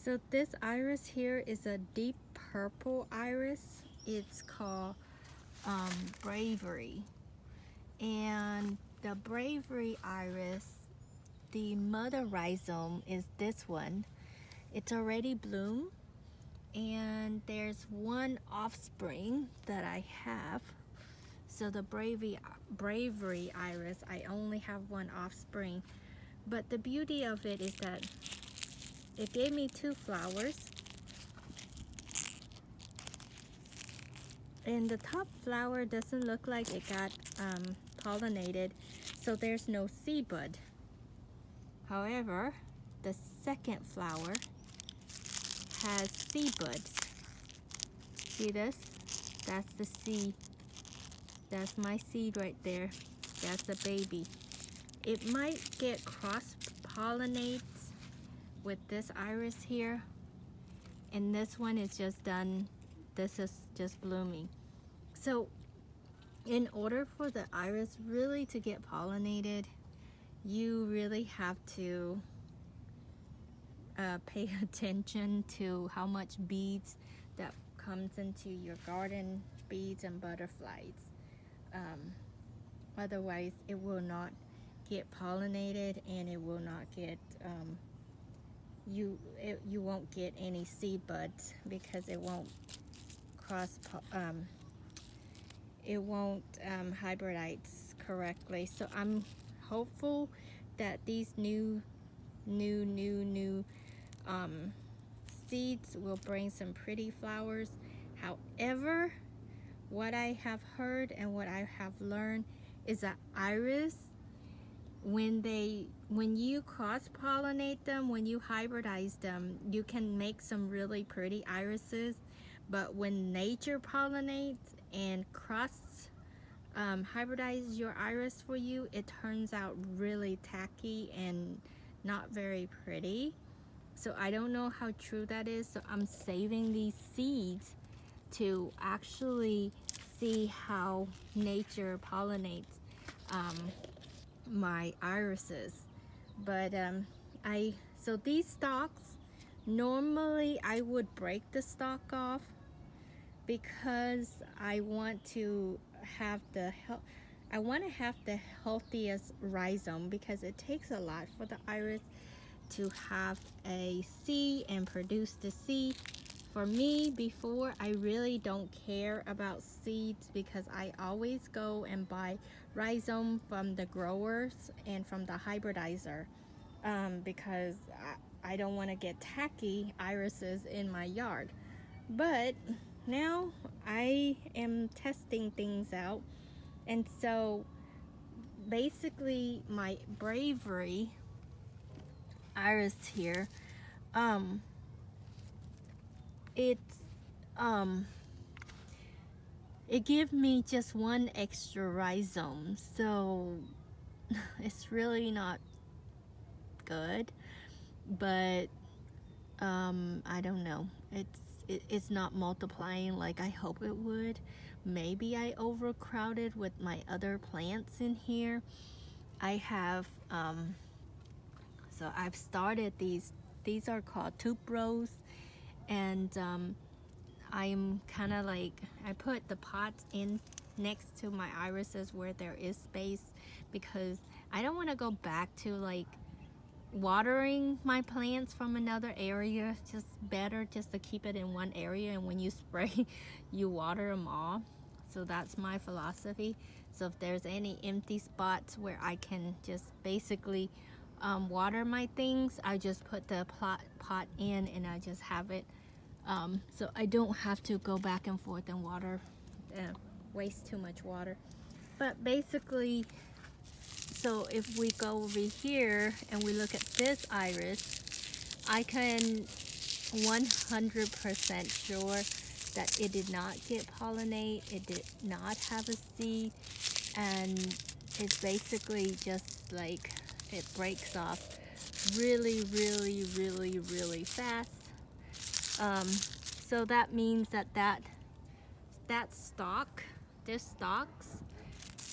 So this iris here is a deep purple iris. It's called Bravery. And the Bravery iris, the mother rhizome is this one. It's already bloomed, and there's one offspring that I have. So the Bravery iris, I only have one offspring. But the beauty of it is that it gave me 2 flowers. And the top flower doesn't look like it got pollinated, so there's no seed bud. However, the second flower has seed buds. See this? That's the seed. That's my seed right there. That's the baby. It might get cross-pollinates with this iris here, and this one is just done. This is just blooming. So in order for the iris really to get pollinated, you really have to pay attention to how much bees that comes into your garden, bees and butterflies. Otherwise it will not get pollinated, and it will not get you won't get any seed buds, because it won't hybridize correctly. So I'm hopeful that these new seeds will bring some pretty flowers. However, what I have heard and what I have learned is that iris, when you cross-pollinate them, when you hybridize them, you can make some really pretty irises. But when nature pollinates and hybridize your iris for you, it turns out really tacky and not very pretty. So I don't know how true that is, so I'm saving these seeds to actually see how nature pollinates my irises. But so these stalks, normally I would break the stalk off, because I want to have the healthiest rhizome, because it takes a lot for the iris to have a seed and produce the seed. For me, before, I really don't care about seeds, because I always go and buy rhizome from the growers and from the hybridizer, because I don't want to get tacky irises in my yard. But now I am testing things out, and so basically my Bravery iris here, it gave me just one extra rhizome, so it's really not good. But I don't know, it's not multiplying like I hope it would. Maybe I overcrowded with my other plants in here. I have so I've started these are called tuberose, and I'm kind of like, I put the pots in next to my irises where there is space, because I don't want to go back to like watering my plants from another area. Just better just to keep it in one area, and when you spray you water them all. So that's my philosophy. So if there's any empty spots where I can just basically water my things, I just put the pot in, and I just have it, so I don't have to go back and forth and water, waste too much water. But basically, so if we go over here and we look at this iris, I can 100% sure that it did not get pollinate, it did not have a seed, and it's basically just like it breaks off really fast. So that means that stalk, this stalks,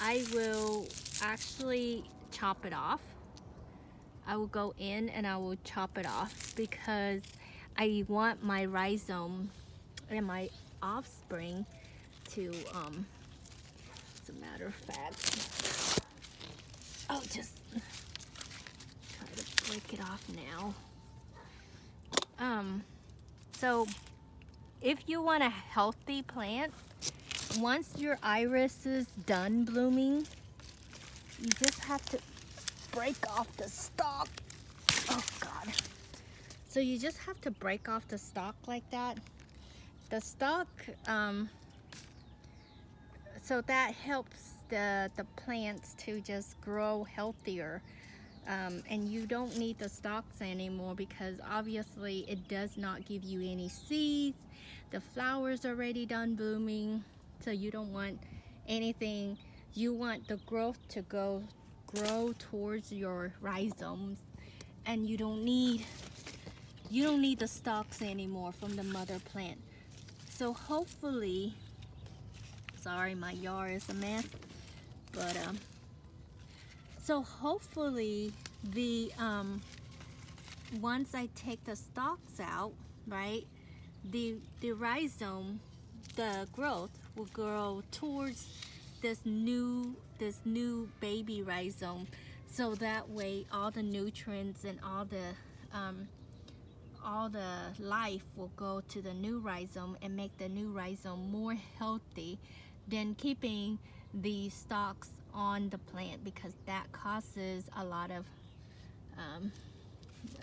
I will actually chop it off. I will go in and I will chop it off, because I want my rhizome and my offspring to, as a matter of fact, I'll just try to break it off now. So if you want a healthy plant, once your iris is done blooming, you just have to break off the stalk. Oh God. So you just have to break off the stalk like that. The stalk, so that helps the plants to just grow healthier. And you don't need the stalks anymore because obviously it does not give you any seeds. The flower's already done blooming, so you don't want anything. You want the growth to grow towards your rhizomes, and you don't need the stalks anymore from the mother plant. So hopefully, sorry, my yard is a mess, but so hopefully the once I take the stalks out, right, the rhizome, the growth will grow towards this new baby rhizome, so that way all the nutrients and all the life will go to the new rhizome and make the new rhizome more healthy than keeping the stalks on the plant, because that causes a lot of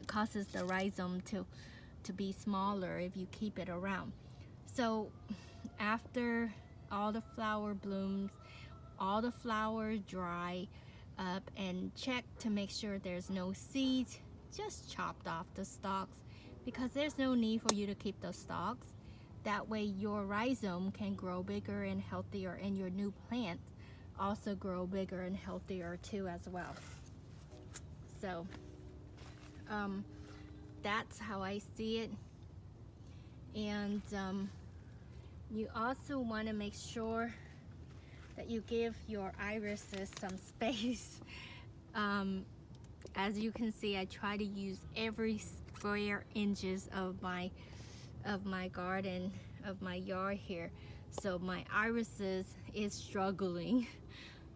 causes the rhizome to be smaller if you keep it around. So after all the flower blooms, all the flowers dry up, and check to make sure there's no seeds, just chopped off the stalks, because there's no need for you to keep the stalks. That way your rhizome can grow bigger and healthier, and your new plants also grow bigger and healthier too as well. So that's how I see it. And you also want to make sure that you give your irises some space. As you can see, I try to use every square inches of my garden, of my yard here. So my irises is struggling,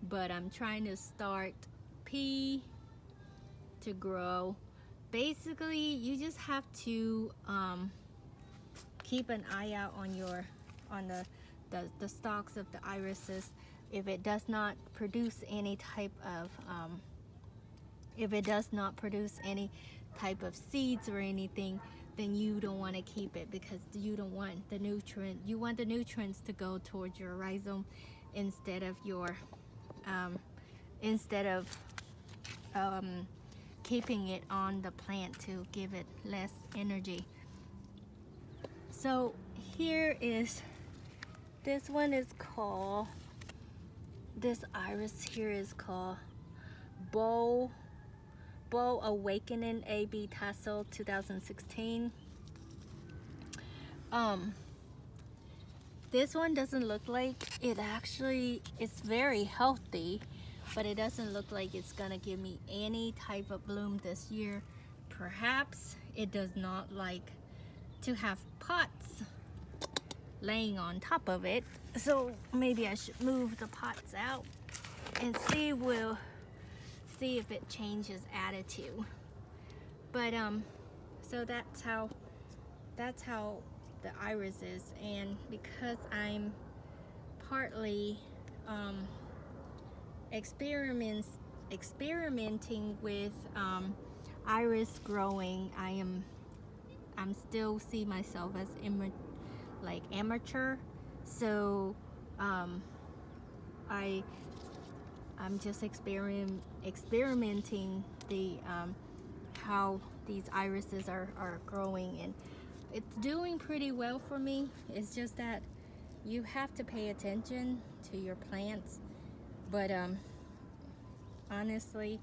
but I'm trying to start pea to grow. Basically, you just have to keep an eye out on the stalks of the irises. If it does not produce any type of seeds or anything, then you don't want to keep it, because you don't want the nutrients to go towards your rhizome instead of keeping it on the plant to give it less energy. So here is, this iris here is called Bow Awakening AB Tassel 2016. This one doesn't look like it actually, it's very healthy, but it doesn't look like it's gonna give me any type of bloom this year. Perhaps it does not like to have pots laying on top of it, so maybe I should move the pots out and see if it changes attitude. But so that's how the iris is. And because I'm partly experimenting with iris growing, I'm still see myself as amateur. So I'm just experimenting the how these irises are growing, and it's doing pretty well for me. It's just that you have to pay attention to your plants. But honestly,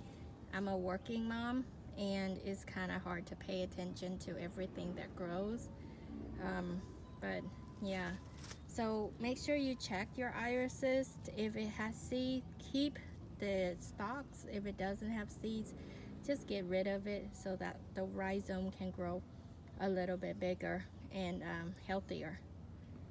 I'm a working mom, and it's kind of hard to pay attention to everything that grows. But yeah, so make sure you check your irises. If it has seeds, keep the stalks. If it doesn't have seeds, just get rid of it so that the rhizome can grow a little bit bigger and healthier.